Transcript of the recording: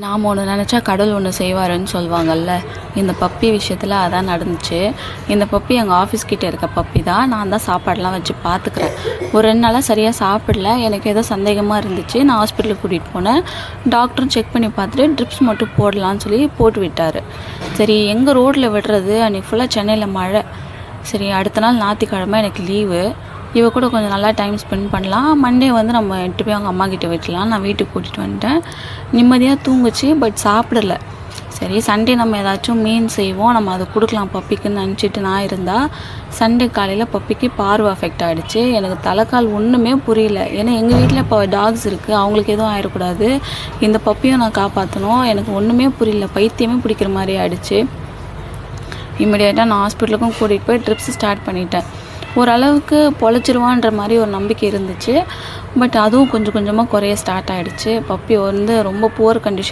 நாம் ஒன்று நினச்சா கடவுள் ஒன்று செய்வாருன்னு சொல்லுவாங்கல்ல. இந்த பப்பி விஷயத்தில் அதான் நடந்துச்சு. இந்த பப்பி எங்கள் ஆஃபீஸ் கிட்டே இருக்க பப்பி தான். நான் தான் சாப்பாடெலாம் வச்சு பார்த்துக்கிறேன். ஒரு 2 நாளாக சரியாக சாப்பிடல. எனக்கு ஏதோ சந்தேகமாக இருந்துச்சு. நான் ஹாஸ்பிட்டலுக்கு கூட்டிகிட்டு போனேன். டாக்டரும் செக் பண்ணி பார்த்துட்டு ட்ரிப்ஸ் மட்டும் போடலான்னு சொல்லி போட்டு விட்டார். சரி, எங்கே ரோட்டில் விடுறது? அன்றைக்கி ஃபுல்லாக சென்னையில் மழை. சரி, அடுத்த நாள் ஞாயிற்றுக்கிழமை எனக்கு லீவு. இவ கூட கொஞ்சம் நல்லா டைம் ஸ்பெண்ட் பண்ணலாம். மண்டே வந்து நம்ம எட்டு போய் அவங்க அம்மா கிட்டே விட்டுலாம். நான் வீட்டுக்கு கூட்டிகிட்டு வந்துட்டேன். நிம்மதியாக தூங்குச்சு. பட் சாப்பிடலை. சரி, சண்டே நம்ம ஏதாச்சும் மீன் செய்வோம், நம்ம அதை கொடுக்கலாம் பப்பிக்குன்னு நினச்சிட்டு நான் இருந்தால் சண்டே காலையில் பப்பிக்கு பார்வை அஃபெக்ட் ஆகிடுச்சு. எனக்கு தலைக்கால் ஒன்றுமே புரியல. ஏன்னா எங்கள் வீட்டில் இப்போ டாக்ஸ் இருக்குது, அவங்களுக்கு எதுவும் ஆகிடக்கூடாது. இந்த பப்பியும் நான் காப்பாற்றணும். எனக்கு ஒன்றுமே புரியல. பைத்தியமே பிடிக்கிற மாதிரி ஆகிடுச்சு. இம்மிடியேட்டாக நான் ஹாஸ்பிட்டலுக்கும் கூட்டிகிட்டு போய் ட்ரிப்ஸ் ஸ்டார்ட் பண்ணிட்டேன். ஓரளவுக்கு பொழைச்சிருவான்ற மாதிரி ஒரு நம்பிக்கை இருந்துச்சு. பட் அதுவும் கொஞ்சம் கொஞ்சமாக குறைய ஸ்டார்ட் ஆகிடுச்சு. பப்பி வந்து ரொம்ப புவர் கண்டிஷன்.